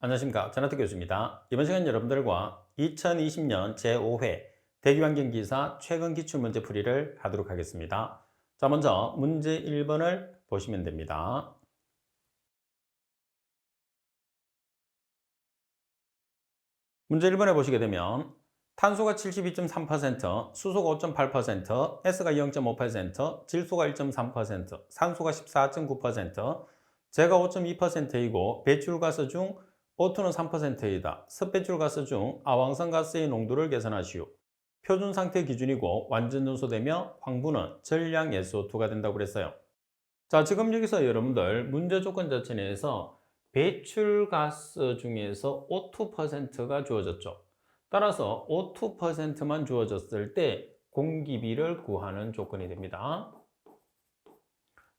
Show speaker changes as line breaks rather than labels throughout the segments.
안녕하십니까. 전하트 교수입니다. 이번 시간 여러분들과 2020년 제5회 대기환경기사 최근 기출문제 풀이를 하도록 하겠습니다. 자, 먼저 문제 1번을 보시면 됩니다. 문제 1번에 보시게 되면 탄소가 72.3%, 수소가 5.8%, S가 0.5%, 질소가 1.3%, 산소가 14.9%, 재가 5.2%이고 배출가스 중 O2는 3%이다. 습배출가스 중 아황산가스의 농도를 계산하시오. 표준 상태 기준이고 완전 연소되며 황분은 전량 SO2가 된다고 그랬어요. 자, 지금 여기서 여러분들 문제 조건 자체 내에서 배출가스 중에서 O2%가 주어졌죠. 따라서 O2%만 주어졌을 때 공기비를 구하는 조건이 됩니다.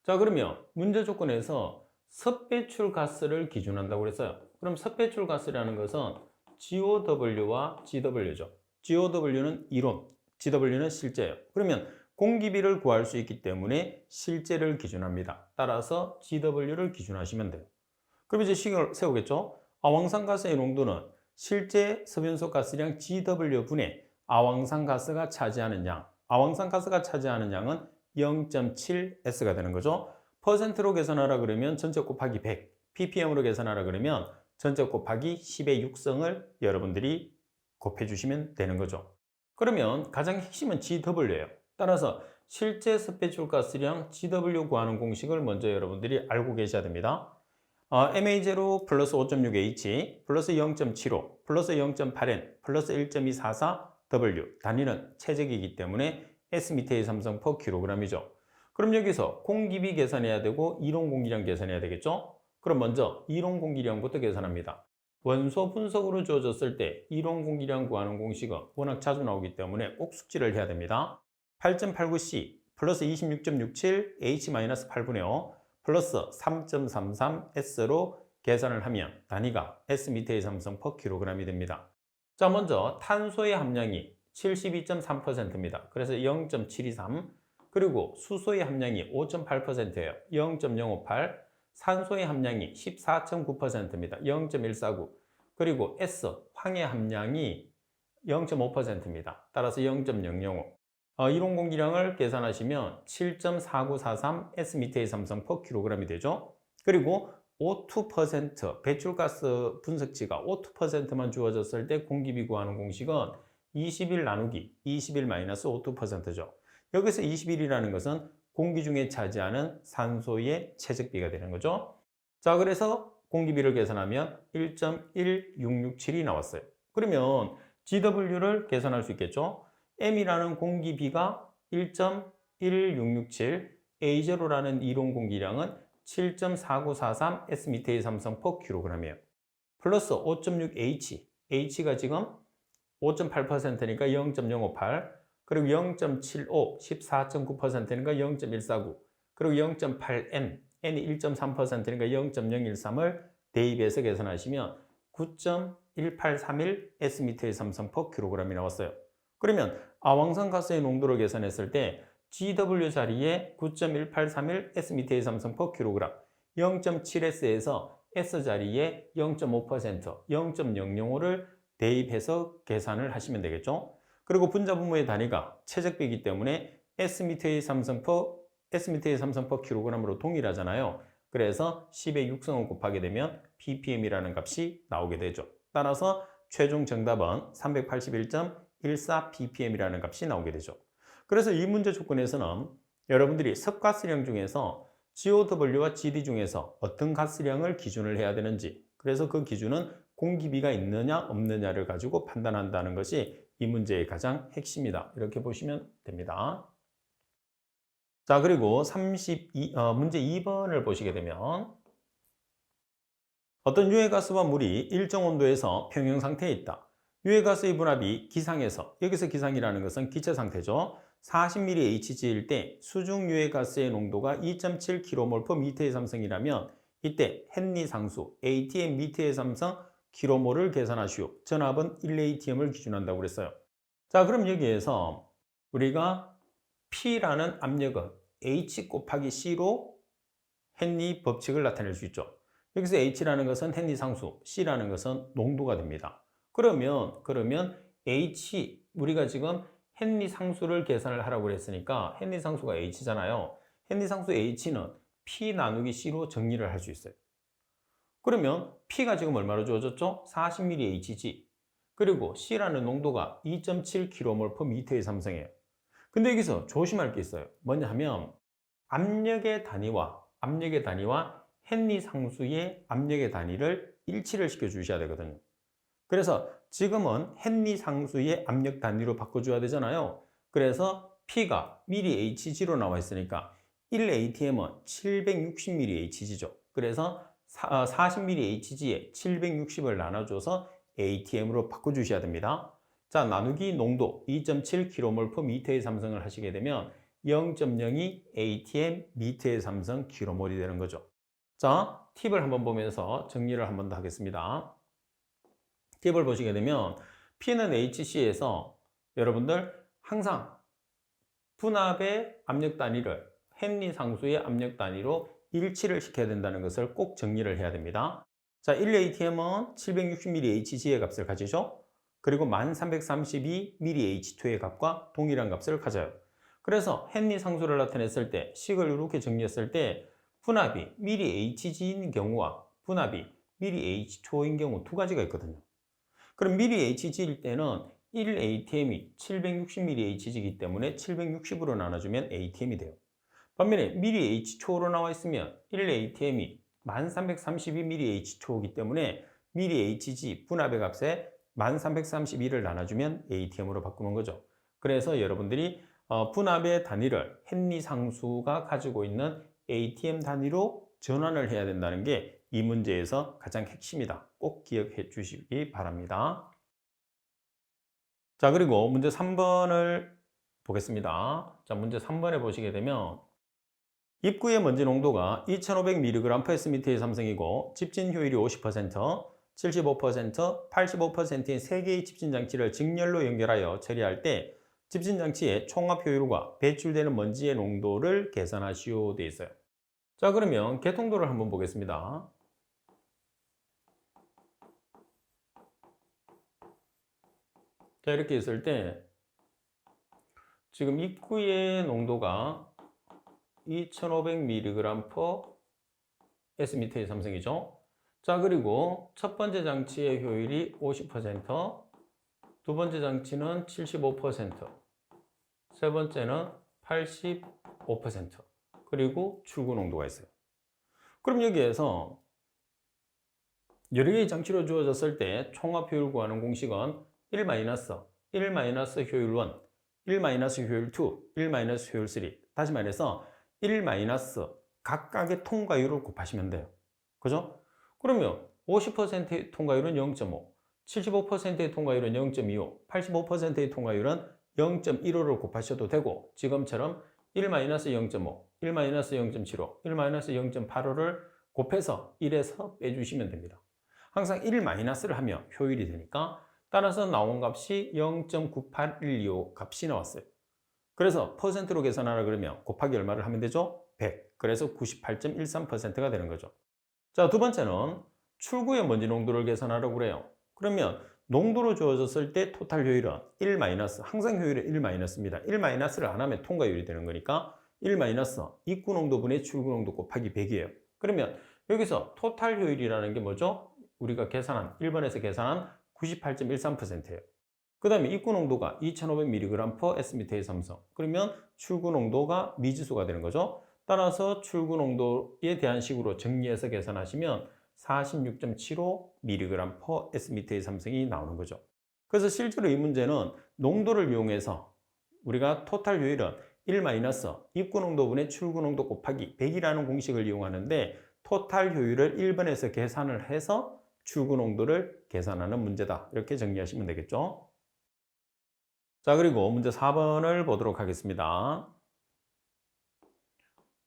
자, 그러면 문제 조건에서 섭배출가스를 기준한다고 그랬어요. 그럼 섭배출가스라는 것은 GOW와 GW죠. GOW는 이론, GW는 실제예요. 그러면 공기비를 구할 수 있기 때문에 실제를 기준합니다. 따라서 GW를 기준하시면 돼요. 그럼 이제 식을 세우겠죠? 아황산가스의 농도는 실제 섭연소 가스량 GW분의 아황산가스가 차지하는 양, 아황산가스가 차지하는 양은 0.7S가 되는 거죠. 퍼센트로 계산하라 그러면 전체 곱하기 100, ppm으로 계산하라 그러면 전체 곱하기 10의 육성을 여러분들이 곱해주시면 되는 거죠. 그러면 가장 핵심은 GW예요. 따라서 실제 습배출가스량 GW 구하는 공식을 먼저 여러분들이 알고 계셔야 됩니다. MA0 플러스 5.6H 플러스 0.75 플러스 0.8N 플러스 1.244W 단위는 체적이기 때문에 S미터의 삼성 per kg이죠. 그럼 여기서 공기비 계산해야 되고 이론 공기량 계산해야 되겠죠? 그럼 먼저 이론 공기량부터 계산합니다. 원소 분석으로 주어졌을 때 이론 공기량 구하는 공식은 워낙 자주 나오기 때문에 꼭 숙지를 해야 됩니다. 8.89C 플러스 26.67 H-8분의 5 플러스 3.33S로 계산을 하면 단위가 S미터의 삼성 per kg이 됩니다. 자, 먼저 탄소의 함량이 72.3%입니다. 그래서 0.723 그리고 수소의 함량이 5.8%예요. 0.058 산소의 함량이 14.9%입니다. 0.149 그리고 S, 황의 함량이 0.5%입니다. 따라서 0.005 이론 공기량을 계산하시면 7.4943 S미터의 삼성 per kg이 되죠. 그리고 O2% 배출가스 분석치가 O2%만 주어졌을 때 공기비 구하는 공식은 21 나누기 21 마이너스 O2%죠. 여기서 21이라는 것은 공기 중에 차지하는 산소의 체적비가 되는 거죠. 자, 그래서 공기비를 계산하면 1.1667이 나왔어요. 그러면 GW를 계산할 수 있겠죠. M이라는 공기비가 1.1667, A0라는 이론 공기량은 7.4943 S미터의 삼성 per kg이에요. 플러스 5.6H, H가 지금 5.8%니까 0.058, 그리고 0.75, 14.9%니까 0.149, 그리고 0.8N, N이 1.3%니까 0.013을 대입해서 계산하시면 9.1831 S미터의 삼성 per kg이 나왔어요. 그러면 아황산가스의 농도를 계산했을 때 GW 자리에 9.1831 S미터의 삼성 per kg, 0.7S에서 S 자리에 0.5%, 0.005를 대입해서 계산을 하시면 되겠죠. 그리고 분자분모의 단위가 체적비이기 때문에 S미터의 삼성 per kg으로 동일하잖아요. 그래서 10의 육성을 곱하게 되면 ppm이라는 값이 나오게 되죠. 따라서 최종 정답은 381.14 ppm이라는 값이 나오게 되죠. 그래서 이 문제 조건에서는 여러분들이 섭가스량 중에서 GOW와 GD 중에서 어떤 가스량을 기준을 해야 되는지, 그래서 그 기준은 공기비가 있느냐 없느냐를 가지고 판단한다는 것이 이 문제의 가장 핵심이다. 이렇게 보시면 됩니다. 자, 그리고 문제 2번을 보시게 되면 어떤 유해가스와 물이 일정 온도에서 평형 상태에 있다. 유해가스의 분압이 기상에서, 여기서 기상이라는 것은 기체 상태죠. 40ml HG일 때 수중 유해가스의 농도가 2.7 kmol/m의 삼성이라면 이때 헨리 상수 ATM 미터의 삼성 kmol을 계산하시오. 전압은 1atm을 기준한다고 그랬어요. 자, 그럼 여기에서 우리가 P라는 압력은 H 곱하기 C로 헨리 법칙을 나타낼 수 있죠. 여기서 H라는 것은 hen리상수, C라는 것은 농도가 됩니다. 그러면 H, 우리가 지금 hen리상수를 계산을 하라고 그랬으니까 hen리상수가 H잖아요. hen리상수 H는 P 나누기 C로 정리를 할 수 있어요. 그러면 P가 지금 얼마로 주어졌죠? 40ml Hg. 그리고 C라는 농도가 2.7kmol/m의 삼성이에요. 근데 여기서 조심할 게 있어요. 뭐냐 하면 압력의 단위와 hen리상수의 압력의 단위를 일치를 시켜 주셔야 되거든요. 그래서 지금은 hen리상수의 압력 단위로 바꿔줘야 되잖아요. 그래서 P가 mHg로 나와 있으니까 1atm은 760mHg죠. 그래서 40mHg에 760을 나눠줘서 atm으로 바꿔주셔야 됩니다. 자, 나누기 농도 2.7kmol/m의 삼성을 하시게 되면 0.02 atm m의 삼성 kmol이 되는 거죠. 자, 팁을 한번 보면서 정리를 한번 더 하겠습니다. 팁을 보시게 되면 P는 HC에서 여러분들 항상 분압의 압력 단위를 hen리상수의 압력 단위로 일치를 시켜야 된다는 것을 꼭 정리를 해야 됩니다. 자, 1atm은 760mHg의 값을 가지죠. 그리고 1332mH2의 값과 동일한 값을 가져요. 그래서 hen리상수를 나타냈을 때 식을 이렇게 정리했을 때 분압이 mHg인 경우와 분압이 mH2인 경우 두 가지가 있거든요. 그럼 mHg일 때는 1atm이 760mHg이기 때문에 760으로 나눠주면 atm이 돼요. 반면에 mH2로 나와 있으면 1atm이 1332mH2이기 때문에 mHg 분압의 값에 1332를 나눠주면 atm으로 바꾸는 거죠. 그래서 여러분들이 분압의 단위를 hen리상수가 가지고 있는 atm 단위로 전환을 해야 된다는 게 이 문제에서 가장 핵심이다. 꼭 기억해 주시기 바랍니다. 자, 그리고 문제 3번을 보겠습니다. 자, 문제 3번에 보시게 되면 입구의 먼지 농도가 2500mg/s의 삼성이고 집진 효율이 50%, 75%, 85%인 3개의 집진 장치를 직렬로 연결하여 처리할 때 집진 장치의 총합 효율과 배출되는 먼지의 농도를 계산하시오 되어 있어요. 자, 그러면 개통도를 한번 보겠습니다. 자, 이렇게 있을 때 지금 입구의 농도가 2500mg/s의 삼성이죠. 자, 그리고 첫 번째 장치의 효율이 50%, 두 번째 장치는 75%, 세 번째는 85%, 그리고 출구 농도가 있어요. 그럼 여기에서 여러 개의 장치로 주어졌을 때 총합 효율 구하는 공식은 1 효율 1, 1 효율 2, 1 효율 3. 다시 말해서 1 각각의 통과율을 곱하시면 돼요. 그죠? 그러면 50%의 통과율은 0.5, 75%의 통과율은 0.25, 85%의 통과율은 0.15를 곱하셔도 되고 지금처럼 1 0.5, 1 0.75, 1 0.85를 곱해서 1에서 빼주시면 됩니다. 항상 1 마이너스를 하면 효율이 되니까 따라서 나온 값이 0.98125 값이 나왔어요. 그래서 퍼센트로 계산하라 그러면 곱하기 얼마를 하면 되죠? 100. 그래서 98.13%가 되는 거죠. 자, 두 번째는 출구의 먼지 농도를 계산하라고 그래요. 그러면 농도로 주어졌을 때 토탈 효율은 1 항상 효율은 1 입니다. 1 를 안 하면 통과율이 되는 거니까 1 입구 농도분의 출구 농도 곱하기 100이에요. 그러면 여기서 토탈 효율이라는 게 뭐죠? 우리가 계산한 1번에서 계산한 98.13%예요. 그 다음에 입구 농도가 2500mg/s의 삼성. 그러면 출구 농도가 미지수가 되는 거죠. 따라서 출구 농도에 대한 식으로 정리해서 계산하시면 46.75mg/s의 삼성이 나오는 거죠. 그래서 실제로 이 문제는 농도를 이용해서 우리가 토탈 효율은 1 입구 농도분의 출구 농도 곱하기 100이라는 공식을 이용하는데 토탈 효율을 1번에서 계산을 해서 출구 농도를 계산하는 문제다. 이렇게 정리하시면 되겠죠. 자, 그리고 문제 4번을 보도록 하겠습니다.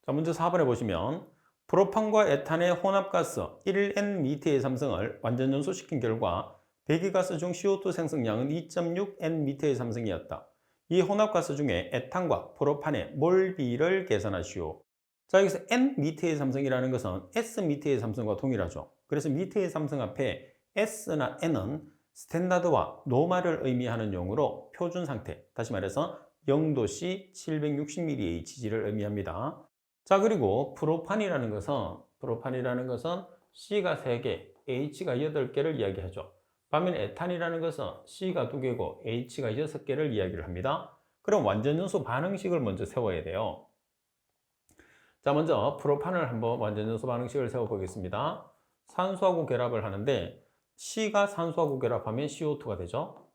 자, 문제 4번에 보시면 프로판과 에탄의 혼합가스 1Nm의 삼성을 완전 연소시킨 결과 배기가스 중 CO2 생성량은 2.6Nm의 삼성이었다. 이 혼합가스 중에 에탄과 프로판의 몰비를 계산하시오. 자, 여기서 N 밑에의 삼성이라는 것은 S 밑에의 삼성과 동일하죠. 그래서 밑에의 삼성 앞에 S나 N은 스탠다드와 노말을 의미하는 용어로 표준 상태, 다시 말해서 0도씨 760mHg를 의미합니다. 자, 그리고 프로판이라는 것은 C가 3개, H가 8개를 이야기하죠. 반면 에탄이라는 것은 C가 2개고 H가 6개를 이야기를 합니다. 그럼 완전연소 반응식을 먼저 세워야 돼요. 자, 먼저 프로판을 한번 완전연소 반응식을 세워보겠습니다. 산소하고 결합을 하는데 C가 산소하고 결합하면 CO2가 되죠.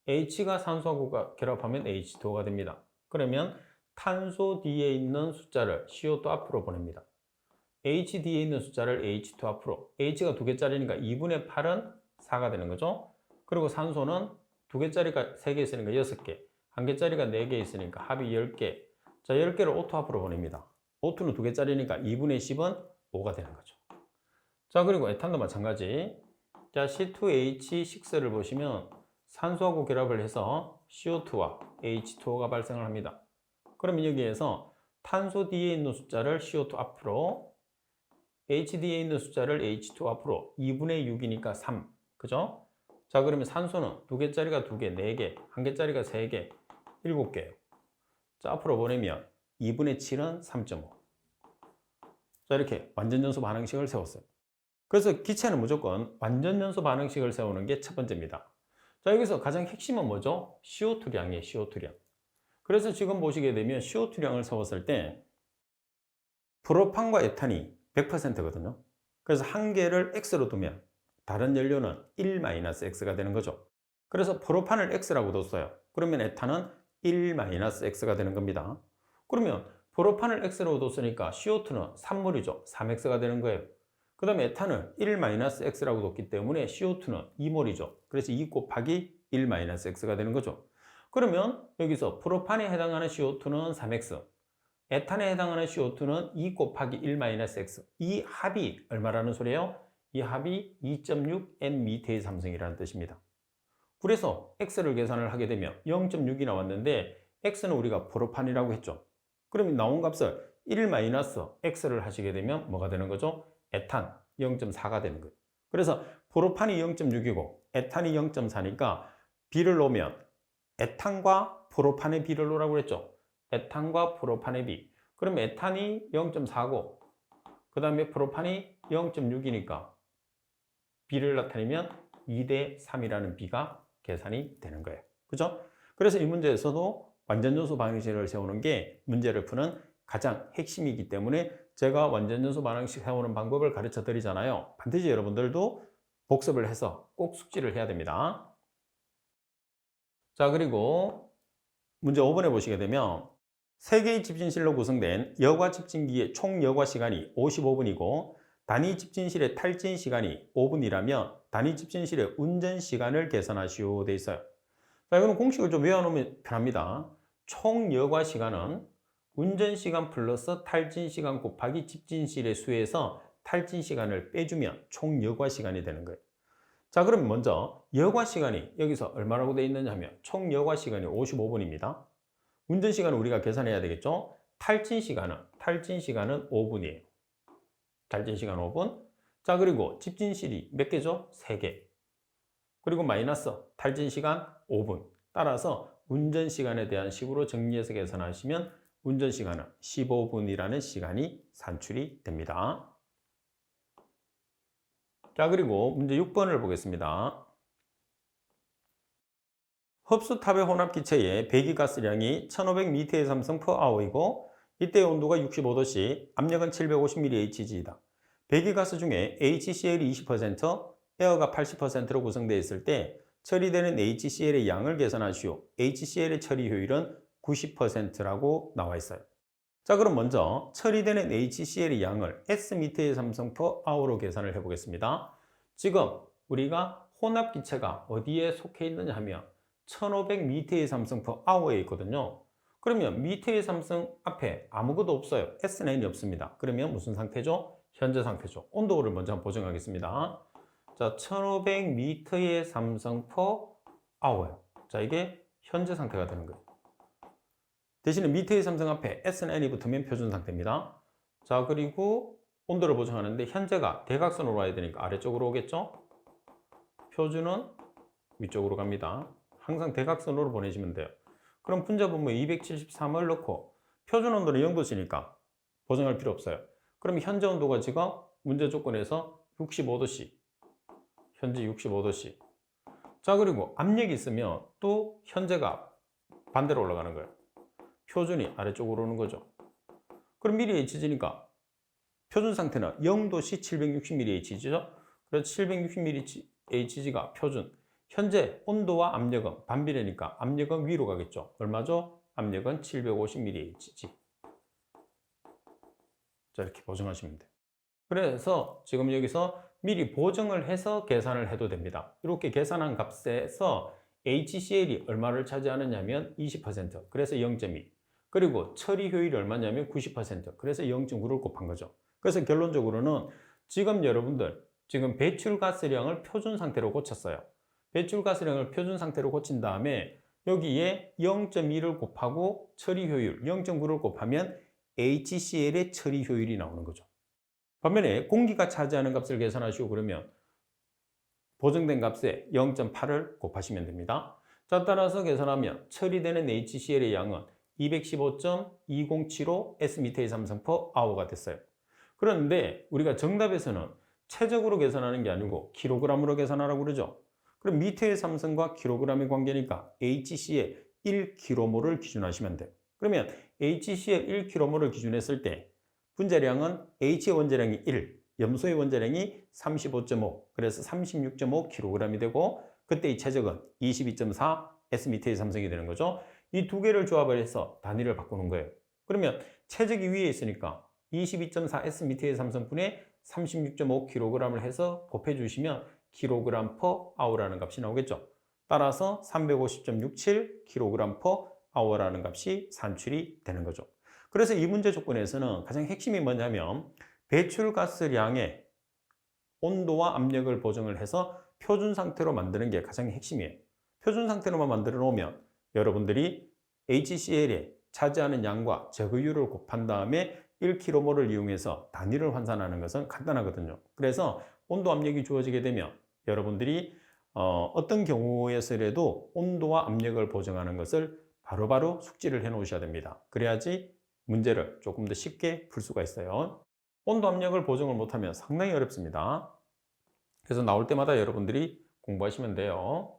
H가 산소하고 결합하면 H2O가 됩니다. 그러면 탄소 뒤에 있는 숫자를 CO2 앞으로 보냅니다. H 뒤에 있는 숫자를 H2 앞으로. H가 2개짜리니까 2분의 8은 4가 되는 거죠. 그리고 산소는 2개짜리가 3개 있으니까 6개, 1개짜리가 4개 있으니까 합이 10개. 자, 10개를 O2 앞으로 보냅니다. O2는 2개짜리니까 2분의 10은 5가 되는 거죠. 자, 그리고 에탄도 마찬가지. 자, C2H6를 보시면 산소하고 결합을 해서 CO2와 H2O가 발생을 합니다. 그러면 여기에서 탄소 뒤에 있는 숫자를 CO2 앞으로, H 뒤에 있는 숫자를 H2 앞으로, 2분의 6이니까 3. 그죠? 자, 그러면 산소는 2개짜리가 2개, 4개, 1개짜리가 3개, 7개예요. 자, 앞으로 보내면 2분의 7은 3.5. 자, 이렇게 완전연소 반응식을 세웠어요. 그래서 기체는 무조건 완전연소 반응식을 세우는 게 첫 번째입니다. 자, 여기서 가장 핵심은 뭐죠? CO2량이에요, CO2량. 그래서 지금 보시게 되면 CO2량을 세웠을 때 프로판과 에탄이 100%거든요. 그래서 한 개를 X로 두면 다른 연료는 1-X가 되는 거죠. 그래서 프로판을 X라고 뒀어요. 그러면 에탄은 1-X가 되는 겁니다. 그러면 프로판을 X로 뒀으니까 CO2는 산물이죠. 3X가 되는 거예요. 그 다음에 에탄을 1-X라고 뒀기 때문에 CO2는 2몰이죠. 그래서 2 곱하기 1-X가 되는 거죠. 그러면 여기서 프로판에 해당하는 CO2는 3X, 에탄에 해당하는 CO2는 2 곱하기 1-X. 이 합이 얼마라는 소리예요? 이 합이 2.6 N미터의 삼성이라는 뜻입니다. 그래서 X를 계산을 하게 되면 0.6이 나왔는데 X는 우리가 프로판이라고 했죠. 그러면 나온 값을 1-X를 하시게 되면 뭐가 되는 거죠? 에탄 0.4가 되는 거예요. 그래서 프로판이 0.6이고 에탄이 0.4니까 비를 놓으면 에탄과 프로판의 비를 놓으라고 그랬죠. 에탄과 프로판의 비. 그럼 에탄이 0.4고 그 다음에 프로판이 0.6이니까 비를 나타내면 2대 3이라는 비가 계산이 되는 거예요. 그죠? 그래서 이 문제에서도 완전연소 반응식을 세우는 게 문제를 푸는 가장 핵심이기 때문에 제가 완전연소 반응식 세우는 방법을 가르쳐 드리잖아요. 반드시 여러분들도 복습을 해서 꼭 숙지를 해야 됩니다. 자, 그리고 문제 5번에 보시게 되면 3개의 집진실로 구성된 여과 집진기의 총 여과 시간이 55분이고 단위 집진실의 탈진 시간이 5분이라면 단위 집진실의 운전 시간을 계산하시오 돼 있어요. 자, 이거는 공식을 좀 외워놓으면 편합니다. 총 여과 시간은 운전 시간 플러스 탈진 시간 곱하기 집진실의 수에서 탈진 시간을 빼주면 총 여과 시간이 되는 거예요. 자, 그럼 먼저 여과 시간이 여기서 얼마라고 되어 있느냐 하면 총 여과 시간이 55분입니다. 운전 시간은 우리가 계산해야 되겠죠? 탈진 시간은 5분이에요. 탈진 시간 5분. 자, 그리고 집진실이 몇 개죠? 3개. 그리고 마이너스 탈진 시간 5분. 따라서 운전 시간에 대한 식으로 정리해서 계산하시면 운전 시간은 15분이라는 시간이 산출이 됩니다. 자, 그리고 문제 6번을 보겠습니다. 흡수탑의 혼합기체의 배기가스량이 1500m의 삼성 per-hour이고 이때의 온도가 65도씨, 압력은 750mHg이다. 배기가스 중에 HCl이 20%, 에어가 80%로 구성되어 있을 때 처리되는 HCl의 양을 계산하시오. HCl의 처리 효율은 90%라고 나와 있어요. 자, 그럼 먼저 처리되는 HCl의 양을 S미터의 삼성 per-hour로 계산을 해보겠습니다. 지금 우리가 혼합기체가 어디에 속해 있느냐 하면 1500m의 삼성 per-hour에 있거든요. 그러면 미터의 삼성 앞에 아무것도 없어요. S는 없습니다. 그러면 무슨 상태죠? 현재 상태죠. 온도를 먼저 한번 보정하겠습니다. 자, 1500m의 삼성 per-hour. 자, 이게 현재 상태가 되는 거예요. 대신에 미터의 삼성 앞에 S는 N이 붙으면 표준 상태입니다. 자, 그리고 온도를 보정하는데 현재가 대각선으로 와야 되니까 아래쪽으로 오겠죠? 표준은 위쪽으로 갑니다. 항상 대각선으로 보내시면 돼요. 그럼 분자분모에 273을 넣고 표준 온도는 0도씨니까 보정할 필요 없어요. 그럼 현재 온도가 지금 문제 조건에서 65도씨. 현재 65도씨. 자, 그리고 압력이 있으면 또 현재가 반대로 올라가는 거예요. 표준이 아래쪽으로 오는 거죠. 그럼 mHg니까 표준 상태는 0도씨 760mHg죠. 그래서 760mHg가 표준. 현재 온도와 압력은 반비례니까 압력은 위로 가겠죠. 얼마죠? 압력은 750mHg. 자, 이렇게 보정하시면 돼요. 그래서 지금 여기서 미리 보정을 해서 계산을 해도 됩니다. 이렇게 계산한 값에서 HCl이 얼마를 차지하느냐면 20%, 그래서 0.2. 그리고 처리 효율이 얼마냐면 90%, 그래서 0.9를 곱한 거죠. 그래서 결론적으로는 지금 여러분들 지금 배출가스량을 표준 상태로 고쳤어요. 배출가스량을 표준 상태로 고친 다음에 여기에 0.2를 곱하고 처리 효율 0.9를 곱하면 HCl의 처리 효율이 나오는 거죠. 반면에 공기가 차지하는 값을 계산하시고 그러면 보정된 값에 0.8을 곱하시면 됩니다. 자, 따라서 계산하면 처리되는 HCl의 양은 215.2075 S미터의 삼성 per hour가 됐어요. 그런데 우리가 정답에서는 최적으로 계산하는 게 아니고 킬로그램으로 계산하라고 그러죠. 그럼 미터의 삼성과 킬로그램의 관계니까 HCl 1kmol을 기준하시면 돼요. 그러면 HCl 1kmol을 기준했을 때 분자량은 H의 원자량이 1, 염소의 원자량이 35.5, 그래서 36.5kg이 되고 그때의 최적은 22.4 S미터의 삼성이 되는 거죠. 이 두 개를 조합을 해서 단위를 바꾸는 거예요. 그러면 최적이 위에 있으니까 22.4 S미터의 삼성분에 36.5kg을 해서 곱해주시면 kg per hour라는 값이 나오겠죠. 따라서 350.67 kg per hour라는 값이 산출이 되는 거죠. 그래서 이 문제 조건에서는 가장 핵심이 뭐냐면 배출가스량의 온도와 압력을 보정을 해서 표준 상태로 만드는 게 가장 핵심이에요. 표준 상태로만 만들어 놓으면 여러분들이 HCl에 차지하는 양과 적유율을 곱한 다음에 1kmol을 이용해서 단위를 환산하는 것은 간단하거든요. 그래서 온도 압력이 주어지게 되면 여러분들이 어떤 경우에서라도 온도와 압력을 보정하는 것을 바로바로 숙지를 해 놓으셔야 됩니다. 그래야지 문제를 조금 더 쉽게 풀 수가 있어요. 온도 압력을 보정을 못하면 상당히 어렵습니다. 그래서 나올 때마다 여러분들이 공부하시면 돼요.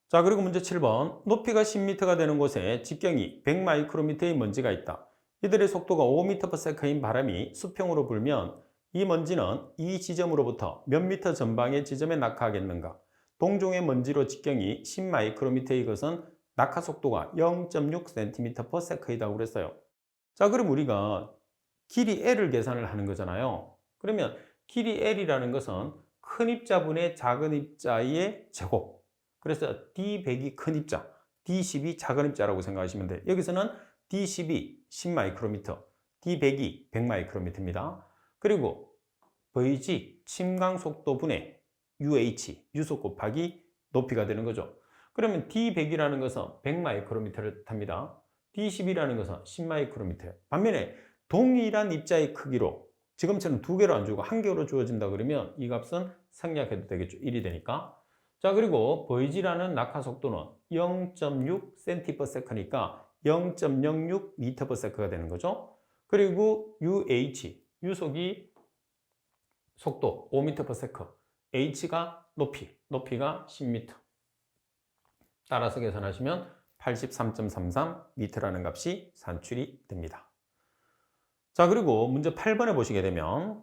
자, 그리고 문제 7번. 높이가 10m가 되는 곳에 직경이 100마이크로미터의 먼지가 있다. 이들의 속도가 5m/s인 바람이 수평으로 불면 이 먼지는 이 지점으로부터 몇 미터 전방의 지점에 낙하하겠는가? 동종의 먼지로 직경이 10마이크로미터의 것은 낙하 속도가 0.6cm/s이라고 그랬어요. 자, 그럼 우리가 길이 L을 계산을 하는 거잖아요. 그러면 길이 L이라는 것은 큰 입자분의 작은 입자의 제곱. 그래서 D100이 큰 입자, D10이 작은 입자라고 생각하시면 돼요. 여기서는 D10이 10마이크로미터, D100이 100마이크로미터입니다. 그리고 VG, 침강 속도분의 UH, 유속 곱하기 높이가 되는 거죠. 그러면 D100이라는 것은 100마이크로미터를 뜻합니다. D10이라는 것은 10마이크로미터예요. 반면에 동일한 입자의 크기로 지금처럼 두 개로 안 주고 한 개로 주어진다 그러면 이 값은 생략해도 되겠죠. 1이 되니까. 자, 그리고 VG라는 낙하 속도는 0.6cm/s니까 0.06m/s가 되는 거죠. 그리고 UH, 유속이 속도 5m/s, H가 높이가 10m. 따라서 계산하시면 83.33m라는 값이 산출이 됩니다. 자, 그리고 문제 8번에 보시게 되면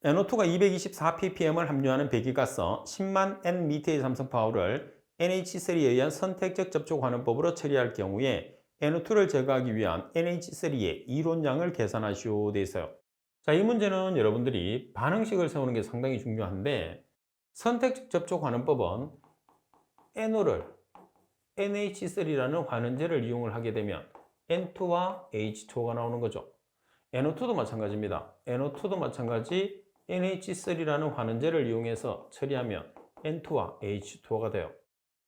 NO2가 224ppm을 함유하는 배기가스 10만 Nm의 삼성파워를 NH3에 의한 선택적 접촉 환원법으로 처리할 경우에 NO2를 제거하기 위한 NH3의 이론량을 계산하시오 돼 있어요. 자, 이 문제는 여러분들이 반응식을 세우는 게 상당히 중요한데 선택적 접촉 환원법은 NO를 NH3라는 환원제를 이용을 하게 되면 N2와 H2가 나오는 거죠. NO2도 마찬가지입니다. NO2도 마찬가지 NH3라는 환원제를 이용해서 처리하면 N2와 H2가 돼요.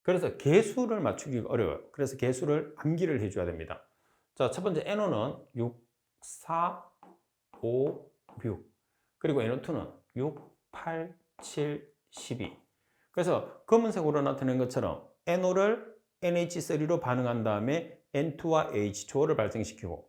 그래서 개수를 맞추기가 어려워요. 그래서 개수를 암기를 해줘야 됩니다. 자, 첫 번째 NO는 6, 4, 5, 6. 그리고 NO2는 6, 8, 7, 12. 그래서 검은색으로 나타낸 것처럼 NO를 NH3로 반응한 다음에 N2와 H2O를 발생시키고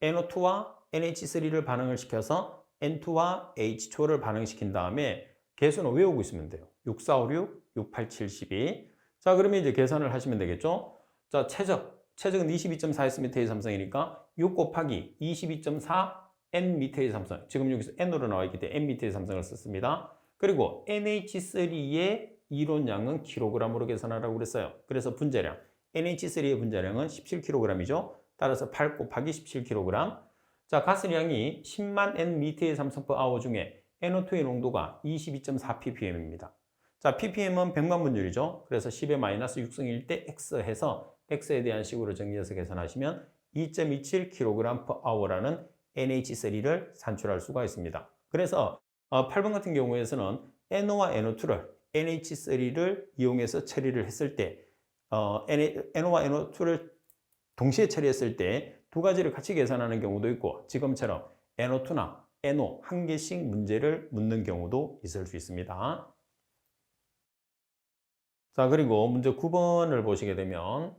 NO2와 NH3를 반응을 시켜서 N2와 H2O를 반응시킨 다음에 개수는 외우고 있으면 돼요. 6, 4, 5, 6, 6, 8, 7, 12. 자, 그러면 이제 계산을 하시면 되겠죠? 자, 최적은 22.4S 미터의 삼성이니까 6 곱하기 22.4 N 미터의 삼성. 지금 여기서 N으로 나와 있기 때문에 N 미터의 삼성을 썼습니다. 그리고 NH3의 이론량은 킬로그램으로 계산하라고 그랬어요. 그래서 분자량, NH3의 분자량은 17kg이죠. 따라서 8 곱하기 17kg. 자, 가스량이 10만 N 미터의 삼성 per hour 중에 NO2의 농도가 22.4 ppm입니다. 자, ppm은 100만 분율이죠. 그래서 10의 마이너스 6승일 때 x 해서 x에 대한 식으로 정리해서 계산하시면 2.27kg per hour라는 NH3를 산출할 수가 있습니다. 그래서 8번 같은 경우에서는 NO와 NO2를 NH3를 이용해서 처리를 했을 때 NO와 NO2를 동시에 처리했을 때 두 가지를 같이 계산하는 경우도 있고 지금처럼 NO2나 NO 한 개씩 문제를 묻는 경우도 있을 수 있습니다. 자, 그리고 문제 9번을 보시게 되면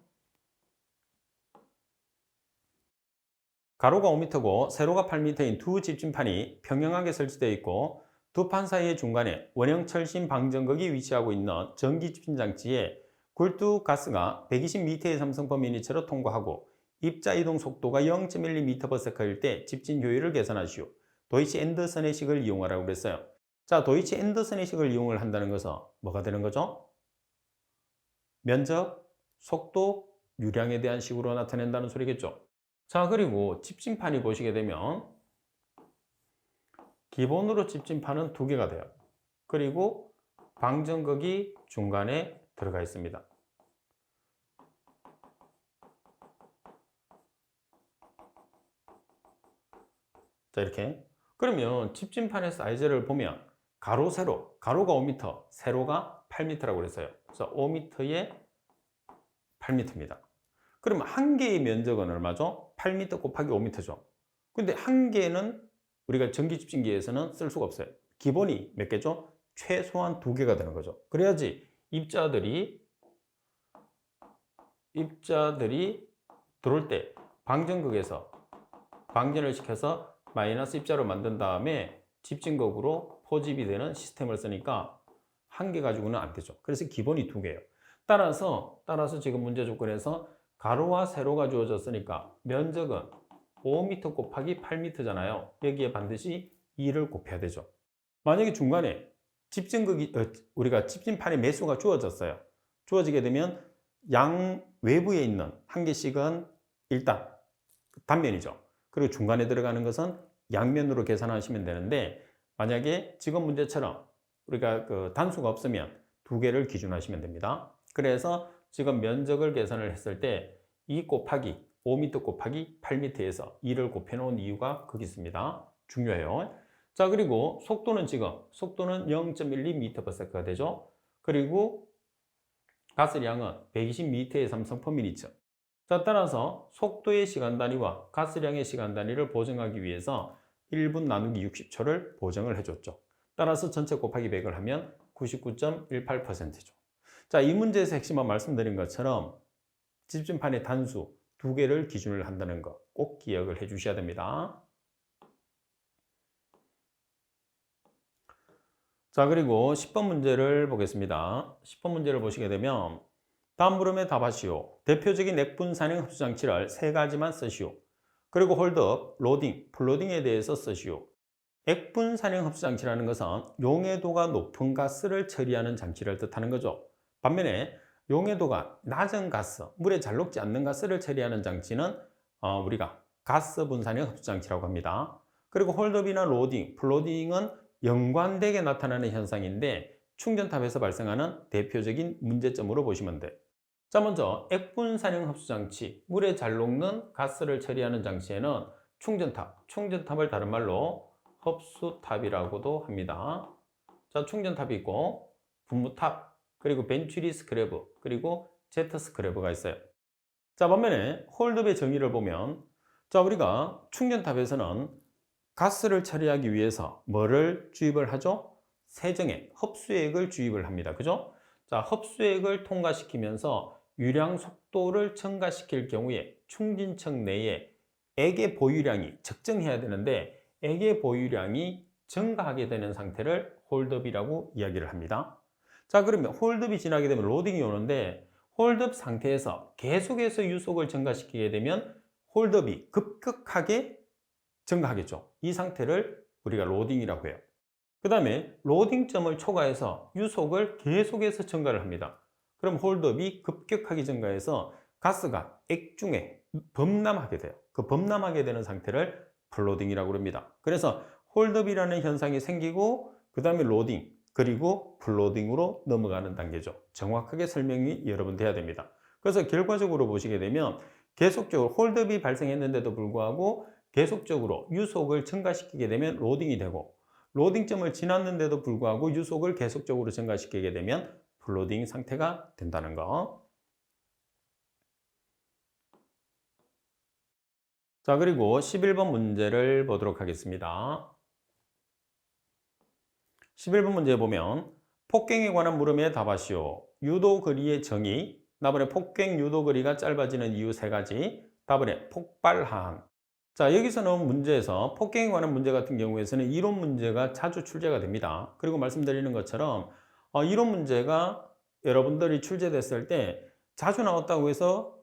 가로가 5m고 세로가 8m인 두 집진판이 평행하게 설치되어 있고 두 판 사이의 중간에 원형 철심 방전극이 위치하고 있는 전기 집진 장치에 굴뚝 가스가 120m의 삼성 per 통과하고 입자 이동 속도가 0.12m/s일 때 집진 효율을 계산하시오. 도이치 앤더슨의 식을 이용하라고 그랬어요. 자, 도이치 앤더슨의 식을 이용을 한다는 것은 뭐가 되는 거죠? 면적, 속도, 유량에 대한 식으로 나타낸다는 소리겠죠. 자, 그리고 집진판이 보시게 되면 기본으로 집진판은 두 개가 돼요. 그리고 방전극이 중간에 들어가 있습니다. 자, 이렇게. 그러면 집진판의 사이즈를 보면 가로, 세로, 가로가 5m, 세로가 8m라고 그랬어요. 그래서 5m에 8m입니다. 그러면 한 개의 면적은 얼마죠? 8m 곱하기 5m죠. 근데 한 개는 우리가 전기 집진기에서는 쓸 수가 없어요. 기본이 몇 개죠? 최소한 두 개가 되는 거죠. 그래야지 입자들이 들어올 때 방전극에서 방전을 시켜서 마이너스 입자로 만든 다음에 집진극으로 포집이 되는 시스템을 쓰니까 한 개 가지고는 안 되죠. 그래서 기본이 두 개예요. 따라서 지금 문제 조건에서 가로와 세로가 주어졌으니까 면적은 5m 곱하기 8m잖아요. 여기에 반드시 2를 곱해야 되죠. 만약에 중간에 우리가 집진판의 매수가 주어졌어요. 주어지게 되면 양 외부에 있는 한 개씩은 일단 단면이죠. 그리고 중간에 들어가는 것은 양면으로 계산하시면 되는데 만약에 지금 문제처럼 우리가 단수가 없으면 두 개를 기준하시면 됩니다. 그래서 지금 면적을 계산을 했을 때 2 곱하기 5m 곱하기 8m에서 2를 곱해 놓은 이유가 거기 있습니다. 중요해요. 자, 그리고 속도는 0.12m/s가 되죠. 그리고 가스량은 120m의 삼성 per 자, 따라서 속도의 시간 단위와 가스량의 시간 단위를 보정하기 위해서 1분 나누기 60초를 보정을 해줬죠. 따라서 전체 곱하기 100을 하면 99.18%죠. 자, 이 문제에서 핵심은 말씀드린 것처럼 집진판의 단수 두 개를 기준을 한다는 거 꼭 기억을 해 주셔야 됩니다. 자, 그리고 10번 문제를 보겠습니다. 10번 문제를 보시게 되면 다음 물음에 답하시오. 대표적인 액분산형 흡수장치를 세 가지만 쓰시오. 그리고 홀드업, 로딩, 플로딩에 대해서 쓰시오. 액분산형 흡수장치라는 것은 용해도가 높은 가스를 처리하는 장치를 뜻하는 거죠. 반면에 용해도가 낮은 가스, 물에 잘 녹지 않는 가스를 처리하는 장치는 우리가 가스 분산형 흡수장치라고 합니다. 그리고 홀드업이나 로딩, 플로딩은 연관되게 나타나는 현상인데 충전탑에서 발생하는 대표적인 문제점으로 보시면 돼요. 자, 먼저 액분산형 흡수장치, 물에 잘 녹는 가스를 처리하는 장치에는 충전탑을 다른 말로 흡수탑이라고도 합니다. 자, 충전탑이 있고 분무탑, 그리고 벤츄리 스크래브, 그리고 제트 스크래브가 있어요. 자, 반면에 홀드업의 정의를 보면, 자, 우리가 충전탑에서는 가스를 처리하기 위해서 뭐를 주입을 하죠? 세정액, 흡수액을 주입을 합니다. 그죠? 자, 흡수액을 통과시키면서 유량 속도를 증가시킬 경우에 충진층 내에 액의 보유량이 적정해야 되는데 액의 보유량이 증가하게 되는 상태를 홀드업이라고 이야기를 합니다. 자, 그러면 홀드업이 지나게 되면 로딩이 오는데 홀드업 상태에서 계속해서 유속을 증가시키게 되면 홀드업이 급격하게 증가하겠죠. 이 상태를 우리가 로딩이라고 해요. 그 다음에 로딩점을 초과해서 유속을 계속해서 증가를 합니다. 그럼 홀드업이 급격하게 증가해서 가스가 액 중에 범람하게 돼요. 그 범람하게 되는 상태를 플로딩이라고 합니다. 그래서 홀드업이라는 현상이 생기고 그 다음에 로딩 그리고 플로딩으로 넘어가는 단계죠. 정확하게 설명이 여러분 돼야 됩니다. 그래서 결과적으로 보시게 되면 계속적으로 홀드업이 발생했는데도 불구하고 계속적으로 유속을 증가시키게 되면 로딩이 되고 로딩점을 지났는데도 불구하고 유속을 계속적으로 증가시키게 되면 플로딩 상태가 된다는 거. 자, 그리고 11번 문제를 보도록 하겠습니다. 11번 문제 보면 폭갱에 관한 물음에 답하시오. 유도 거리의 정의, 답번에 폭갱 유도 거리가 짧아지는 이유 3가지, 답번에 폭발 하한. 자, 여기서는 문제에서 폭갱에 관한 문제 같은 경우에서는 이론 문제가 자주 출제가 됩니다. 그리고 말씀드리는 것처럼 이론 문제가 여러분들이 출제됐을 때 자주 나왔다고 해서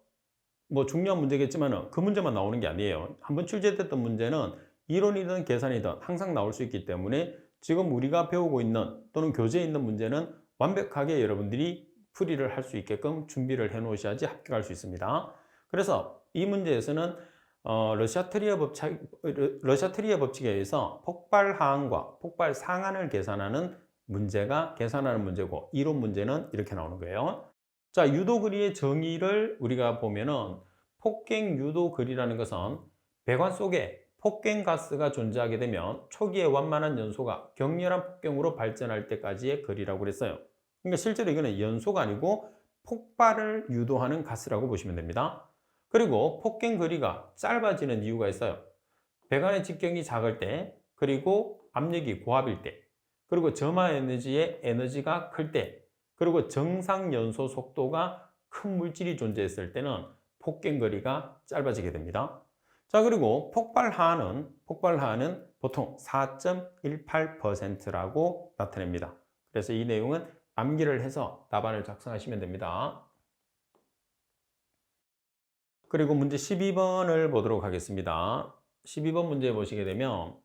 뭐 중요한 문제겠지만 그 문제만 나오는 게 아니에요. 한번 출제됐던 문제는 이론이든 계산이든 항상 나올 수 있기 때문에 지금 우리가 배우고 있는 또는 교재에 있는 문제는 완벽하게 여러분들이 풀이를 할 수 있게끔 준비를 해 놓으셔야지 합격할 수 있습니다. 그래서 이 문제에서는 러시아 트리어 법칙에 의해서 폭발 하한과 폭발 상한을 계산하는 문제고 이론 문제는 이렇게 나오는 거예요. 자, 유도 거리의 정의를 우리가 보면은 폭갱 유도 거리라는 것은 배관 속에 폭갱 가스가 존재하게 되면 초기에 완만한 연소가 격렬한 폭경으로 발전할 때까지의 거리라고 그랬어요. 그러니까 실제로 이거는 연소가 아니고 폭발을 유도하는 가스라고 보시면 됩니다. 그리고 폭갱 거리가 짧아지는 이유가 있어요. 배관의 직경이 작을 때, 그리고 압력이 고압일 때, 그리고 점화 에너지의 에너지가 클 때, 그리고 정상 연소 속도가 큰 물질이 존재했을 때는 폭갱 거리가 짧아지게 됩니다. 자, 그리고 폭발 하한은 보통 4.18%라고 나타냅니다. 그래서 이 내용은 암기를 해서 답안을 작성하시면 됩니다. 그리고 문제 12번을 보도록 하겠습니다. 12번 문제 보시게 되면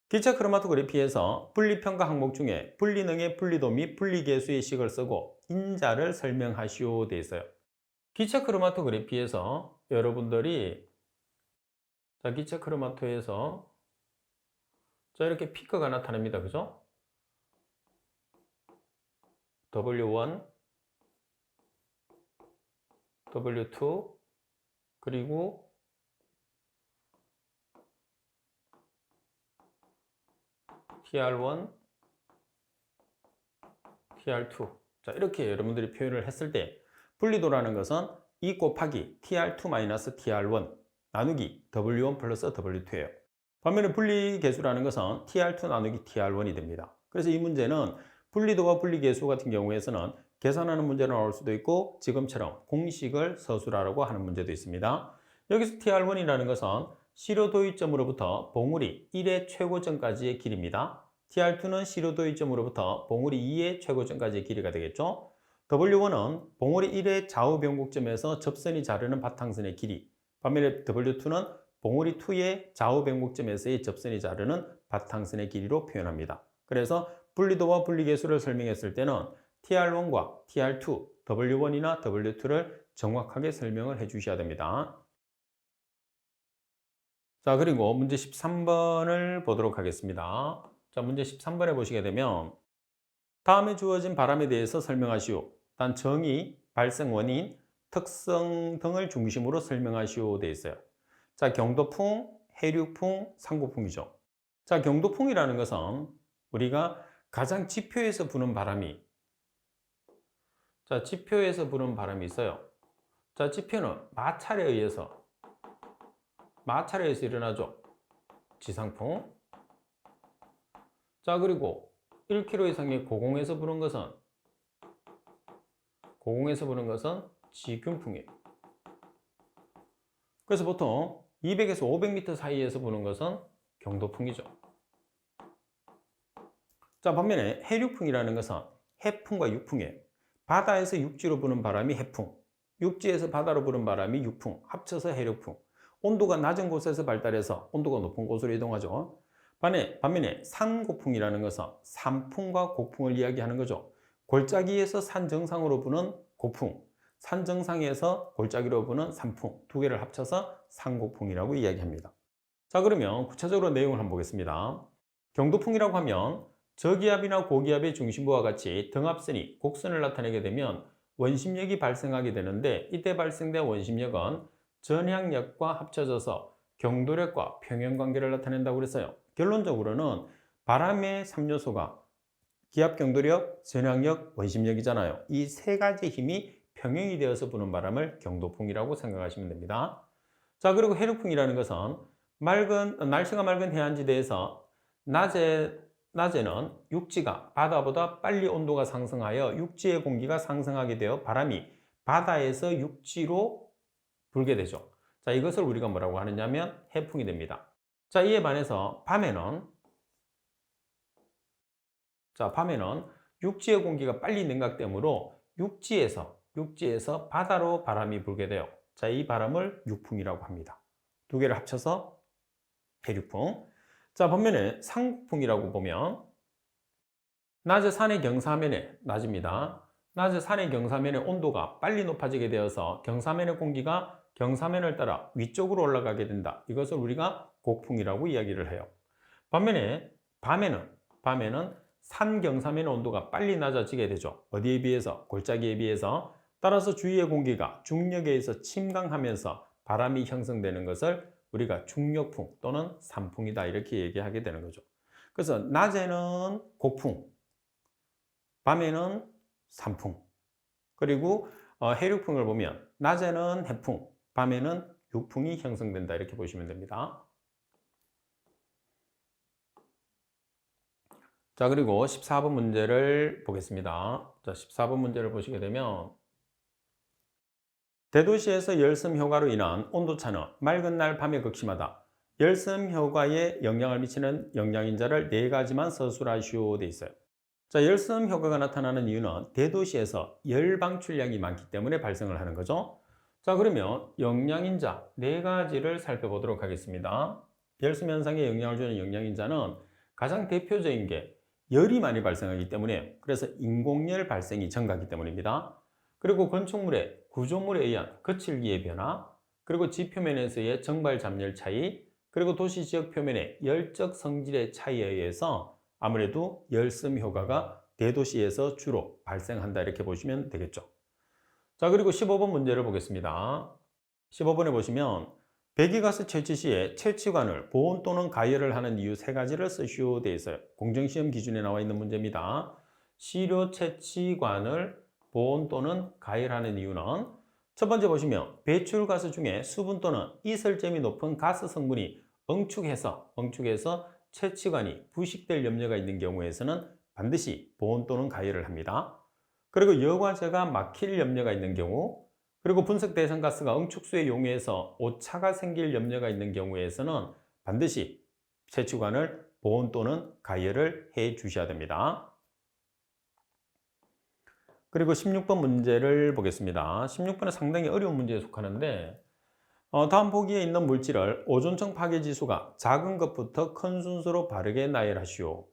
기차 크로마토그래피에서 분리평가 항목 중에 분리능의 분리도 및 분리계수의 식을 쓰고 인자를 설명하시오 되어 있어요. 기차 크로마토그래피에서 여러분들이 기차 크로마토에서 이렇게 피크가 나타납니다. 그죠? W1, W2 그리고 TR1, TR2. 자, 이렇게 여러분들이 표현을 했을 때 분리도라는 것은 2 곱하기 TR2-TR1 나누기 W1 플러스 W2예요. 반면에 분리계수라는 것은 TR2 나누기 TR1이 됩니다. 그래서 이 문제는 분리도와 분리계수 같은 경우에서는 계산하는 문제로 나올 수도 있고 지금처럼 공식을 서술하라고 하는 문제도 있습니다. 여기서 TR1이라는 것은 시료도의점으로부터 봉우리 1의 최고점까지의 길이입니다. TR2는 시료도의점으로부터 봉우리 2의 최고점까지의 길이가 되겠죠. W1은 봉우리 1의 좌우 변곡점에서 접선이 자르는 바탕선의 길이, 반면에 W2는 봉우리 2의 좌우 변곡점에서의 접선이 자르는 바탕선의 길이로 표현합니다. 그래서 분리도와 분리계수를 설명했을 때는 TR1과 TR2, W1이나 W2를 정확하게 설명을 해 주셔야 됩니다. 자, 그리고 문제 13번을 보도록 하겠습니다. 자, 문제 13번에 보시게 되면 다음에 주어진 바람에 대해서 설명하시오. 단 정의, 발생 원인, 특성 등을 중심으로 설명하시오 되어 있어요. 자, 경도풍, 해류풍, 상고풍이죠. 자, 경도풍이라는 것은 우리가 가장 지표에서 부는 바람이 지표에서 부는 바람이 있어요. 자, 지표는 마찰에 의해서 일어나죠. 지상풍. 자, 그리고 1km 이상의 고공에서 부는 것은 지균풍이에요. 그래서 보통 200에서 500m 사이에서 부는 것은 경도풍이죠. 자, 반면에 해류풍이라는 것은 해풍과 육풍이에요. 바다에서 육지로 부는 바람이 해풍, 육지에서 바다로 부는 바람이 육풍, 합쳐서 해류풍. 온도가 낮은 곳에서 발달해서 온도가 높은 곳으로 이동하죠. 반면에 산고풍이라는 것은 산풍과 고풍을 이야기하는 거죠. 골짜기에서 산 정상으로 부는 고풍, 산 정상에서 골짜기로 부는 산풍, 두 개를 합쳐서 산고풍이라고 이야기합니다. 자, 그러면 구체적으로 내용을 한번 보겠습니다. 경도풍이라고 하면 저기압이나 고기압의 중심부와 같이 등압선이 곡선을 나타내게 되면 원심력이 발생하게 되는데, 이때 발생된 원심력은 전향력과 합쳐져서 경도력과 평형관계를 나타낸다고 그랬어요. 결론적으로는 바람의 3요소가 기압, 경도력, 전향력, 원심력이잖아요. 이 세 가지 힘이 평형이 되어서 부는 바람을 경도풍이라고 생각하시면 됩니다. 자, 그리고 해류풍이라는 것은 날씨가 맑은 해안지대에서 낮에는 육지가 바다보다 빨리 온도가 상승하여 육지의 공기가 상승하게 되어 바람이 바다에서 육지로 불게 되죠. 자, 이것을 우리가 뭐라고 하느냐면 해풍이 됩니다. 자, 이에 반해서 밤에는 육지의 공기가 빨리 냉각되므로 육지에서 바다로 바람이 불게 돼요. 자, 이 바람을 육풍이라고 합니다. 두 개를 합쳐서 해류풍. 자, 반면에 상풍이라고 보면 낮에 산의 경사면에 온도가 빨리 높아지게 되어서 경사면의 공기가 경사면을 따라 위쪽으로 올라가게 된다. 이것을 우리가 곡풍이라고 이야기를 해요. 반면에 밤에는 산 경사면의 온도가 빨리 낮아지게 되죠. 어디에 비해서? 골짜기에 비해서. 따라서 주위의 공기가 중력에 의해서 침강하면서 바람이 형성되는 것을 우리가 중력풍 또는 산풍이다, 이렇게 얘기하게 되는 거죠. 그래서 낮에는 곡풍, 밤에는 산풍, 그리고 해류풍을 보면 낮에는 해풍, 밤에는 육풍이 형성된다, 이렇게 보시면 됩니다. 자, 그리고 14번 문제를 보겠습니다. 자, 14번 문제를 보시게 되면 대도시에서 열섬 효과로 인한 온도차는 맑은 날 밤에 극심하다. 열섬 효과에 영향을 미치는 영양인자를 4가지만 서술하시오 돼 있어요. 자, 열섬 효과가 나타나는 이유는 대도시에서 열 방출량이 많기 때문에 발생을 하는 거죠. 자, 그러면 영양인자 4가지를 살펴보도록 하겠습니다. 열섬 현상에 영향을 주는 영양인자는 가장 대표적인 게 열이 많이 발생하기 때문에, 그래서 인공열 발생이 증가하기 때문입니다. 그리고 건축물의 구조물에 의한 거칠기의 변화, 그리고 지표면에서의 정발 잠열 차이, 그리고 도시 지역 표면의 열적 성질의 차이에 의해서 아무래도 열섬 효과가 대도시에서 주로 발생한다, 이렇게 보시면 되겠죠. 자, 그리고 15번 문제를 보겠습니다. 15번에 보시면 배기가스 채취 시에 채취관을 보온 또는 가열을 하는 이유 3가지를 쓰시오 되어 있어요. 공정시험 기준에 나와 있는 문제입니다. 시료 채취관을 보온 또는 가열하는 이유는 첫 번째 보시면 배출가스 중에 수분 또는 이설점이 높은 가스 성분이 응축해서 채취관이 부식될 염려가 있는 경우에서는 반드시 보온 또는 가열을 합니다. 그리고 여과제가 막힐 염려가 있는 경우, 그리고 분석 대상 가스가 응축수에 용해서 오차가 생길 염려가 있는 경우에서는 반드시 채취관을 보온 또는 가열을 해 주셔야 됩니다. 그리고 16번 문제를 보겠습니다. 16번은 상당히 어려운 문제에 속하는데 다음 보기에 있는 물질을 오존층 파괴 지수가 작은 것부터 큰 순서로 바르게 나열하시오.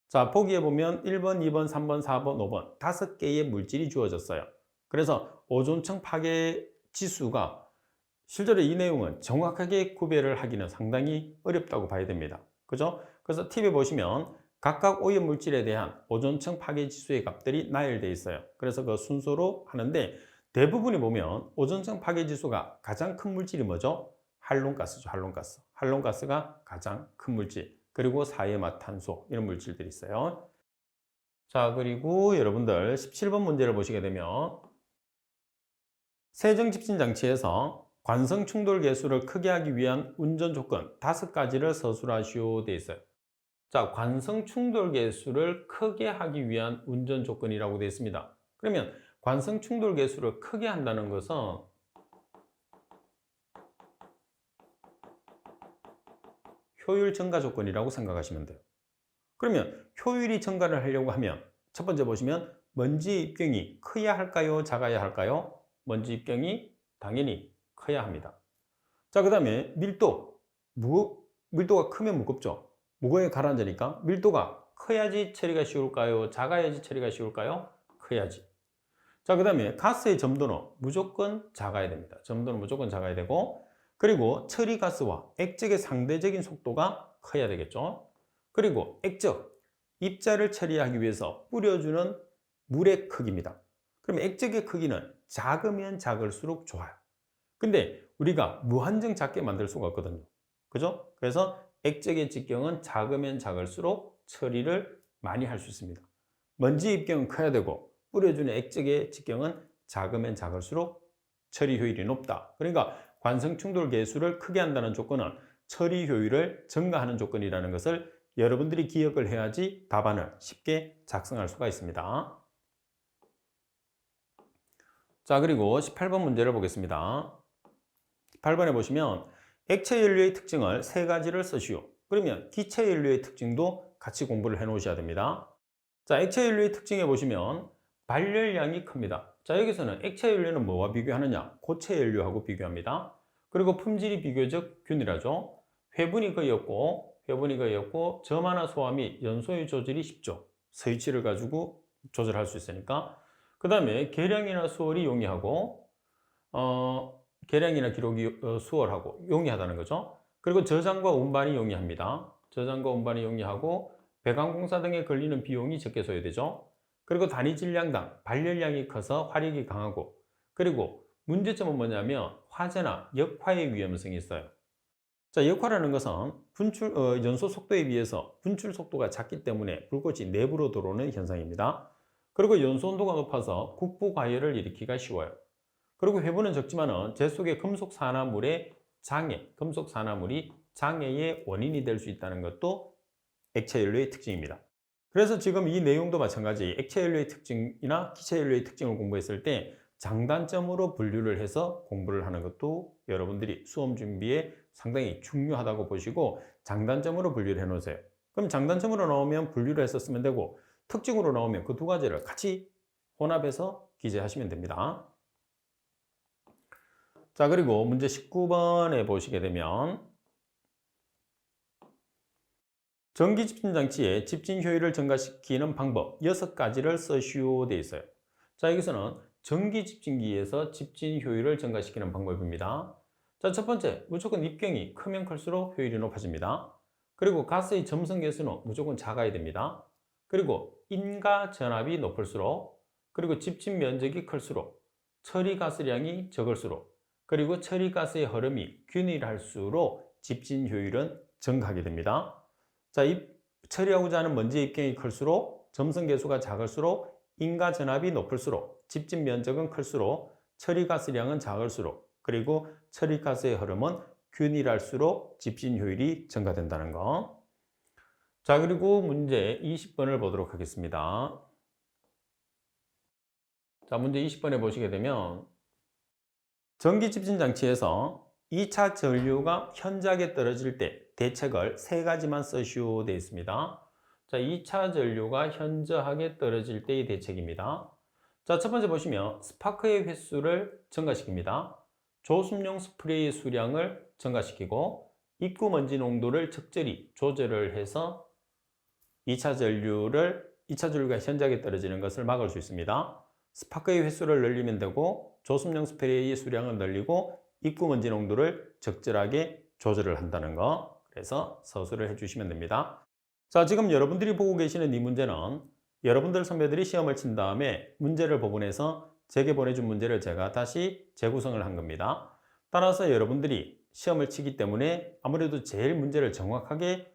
자, 보기에 보면 1번, 2번, 3번, 4번, 5번 5개의 물질이 주어졌어요. 그래서 오존층 파괴 지수가 실제로 이 내용은 정확하게 구별을 하기는 상당히 어렵다고 봐야 됩니다. 그죠? 그래서 팁에 보시면 각각 오염 물질에 대한 오존층 파괴 지수의 값들이 나열되어 있어요. 그래서 그 순서로 하는데 대부분이 보면 오존층 파괴 지수가 가장 큰 물질이 뭐죠? 한론가스죠. 한론가스. 한론가스가 가장 큰 물질. 그리고 사해마탄소 이런 물질들이 있어요. 자, 그리고 여러분들 17번 문제를 보시게 되면 세정집진장치에서 관성 충돌 계수를 크게 하기 위한 운전 조건 5가지를 서술하시오 돼 있어요. 자, 관성 충돌 계수를 크게 하기 위한 운전 조건이라고 되어 있습니다. 그러면 관성 충돌 계수를 크게 한다는 것은 효율 증가 조건이라고 생각하시면 돼요. 그러면 효율이 증가를 하려고 하면 첫 번째 보시면 먼지 입경이 커야 할까요? 작아야 할까요? 먼지 입경이 당연히 커야 합니다. 자, 그 다음에 밀도가 크면 무겁죠. 무거워야 가라앉으니까 밀도가 커야지 처리가 쉬울까요? 작아야지 처리가 쉬울까요? 커야지. 자, 그 다음에 가스의 점도는 무조건 작아야 됩니다. 점도는 무조건 작아야 되고, 그리고 처리 가스와 액적의 상대적인 속도가 커야 되겠죠. 그리고 액적, 입자를 처리하기 위해서 뿌려주는 물의 크기입니다. 그럼 액적의 크기는 작으면 작을수록 좋아요. 근데 우리가 무한정 작게 만들 수가 없거든요. 그죠? 그래서 액적의 직경은 작으면 작을수록 처리를 많이 할 수 있습니다. 먼지 입경은 커야 되고 뿌려주는 액적의 직경은 작으면 작을수록 처리 효율이 높다. 그러니까 관성 충돌 계수를 크게 한다는 조건은 처리 효율을 증가하는 조건이라는 것을 여러분들이 기억을 해야지 답안을 쉽게 작성할 수가 있습니다. 자, 그리고 18번 문제를 보겠습니다. 8번에 보시면 액체 연료의 특징을 3가지를 쓰시오. 그러면 기체 연료의 특징도 같이 공부를 해 놓으셔야 됩니다. 자, 액체 연료의 특징에 보시면 발열량이 큽니다. 자, 여기서는 액체 연료는 뭐와 비교하느냐? 고체 연료하고 비교합니다. 그리고 품질이 비교적 균일하죠. 회분이 거의 없고 저만화 소화 및 연소유 조절이 쉽죠. 스위치를 가지고 조절할 수 있으니까. 그 다음에 계량이나 수월이 용이하고 계량이나 기록이 수월하고 용이하다는 거죠. 그리고 저장과 운반이 용이합니다. 저장과 운반이 용이하고 배관공사 등에 걸리는 비용이 적게 소요되죠. 그리고 단위 질량당 발열량이 커서 화력이 강하고, 그리고 문제점은 뭐냐면 화재나 역화의 위험성이 있어요. 자, 역화라는 것은 연소 속도에 비해서 분출 속도가 작기 때문에 불꽃이 내부로 들어오는 현상입니다. 그리고 연소 온도가 높아서 국부 과열을 일으키기가 쉬워요. 그리고 회분은 적지만은 재 속의 금속 산화물의 금속 산화물이 장애의 원인이 될 수 있다는 것도 액체 연료의 특징입니다. 그래서 지금 이 내용도 마찬가지 액체 연료의 특징이나 기체 연료의 특징을 공부했을 때 장단점으로 분류를 해서 공부를 하는 것도 여러분들이 수험 준비에 상당히 중요하다고 보시고 장단점으로 분류를 해 놓으세요. 그럼 장단점으로 나오면 분류를 해서 쓰면 되고, 특징으로 나오면 그 2가지를 같이 혼합해서 기재하시면 됩니다. 자, 그리고 문제 19번에 보시게 되면 전기 집진 장치의 집진 효율을 증가시키는 방법 6가지를 쓰시오 되어 있어요. 자, 여기서는 전기 집진기에서 집진 효율을 증가시키는 방법입니다. 자, 첫 번째, 무조건 입경이 크면 클수록 효율이 높아집니다. 그리고 가스의 점성 계수는 무조건 작아야 됩니다. 그리고 인가 전압이 높을수록, 그리고 집진 면적이 클수록, 처리 가스량이 적을수록, 그리고 처리 가스의 흐름이 균일할수록 집진 효율은 증가하게 됩니다. 자, 처리하고자 하는 먼지 입경이 클수록, 점성 계수가 작을수록, 인가 전압이 높을수록, 집진 면적은 클수록, 처리 가스량은 작을수록, 그리고 처리 가스의 흐름은 균일할수록 집진 효율이 증가된다는 거. 자, 그리고 문제 20번을 보도록 하겠습니다. 자, 문제 20번에 보시게 되면 전기 집진 장치에서 2차 전류가 현저하게 떨어질 때 대책을 3가지만 쓰시오 되어 있습니다. 자, 2차 전류가 현저하게 떨어질 때의 대책입니다. 자, 첫 번째 보시면 스파크의 횟수를 증가시킵니다. 조습용 스프레이 수량을 증가시키고 입구 먼지 농도를 적절히 조절을 해서 2차 전류가 현저하게 떨어지는 것을 막을 수 있습니다. 스파크의 횟수를 늘리면 되고 조습용 스프레이의 수량을 늘리고 입구 먼지 농도를 적절하게 조절을 한다는 거. 그래서 서술을 해주시면 됩니다. 자, 지금 여러분들이 보고 계시는 이 문제는 여러분들 선배들이 시험을 친 다음에 문제를 복원해서 제게 보내준 문제를 제가 다시 재구성을 한 겁니다. 따라서 여러분들이 시험을 치기 때문에 아무래도 제일 문제를 정확하게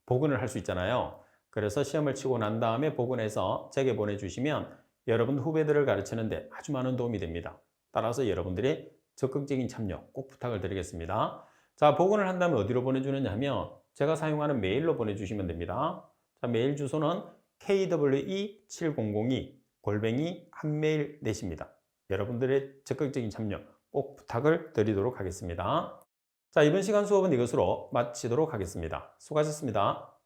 복원을 할 수 있잖아요. 그래서 시험을 치고 난 다음에 복원해서 제게 보내주시면 여러분 후배들을 가르치는데 아주 많은 도움이 됩니다. 따라서 여러분들의 적극적인 참여 꼭 부탁을 드리겠습니다. 자, 복원을 한다면 어디로 보내주느냐 하면 제가 사용하는 메일로 보내주시면 됩니다. 자, 메일 주소는 kwe7002@한메일넷입니다. 여러분들의 적극적인 참여 꼭 부탁을 드리도록 하겠습니다. 자, 이번 시간 수업은 이것으로 마치도록 하겠습니다. 수고하셨습니다.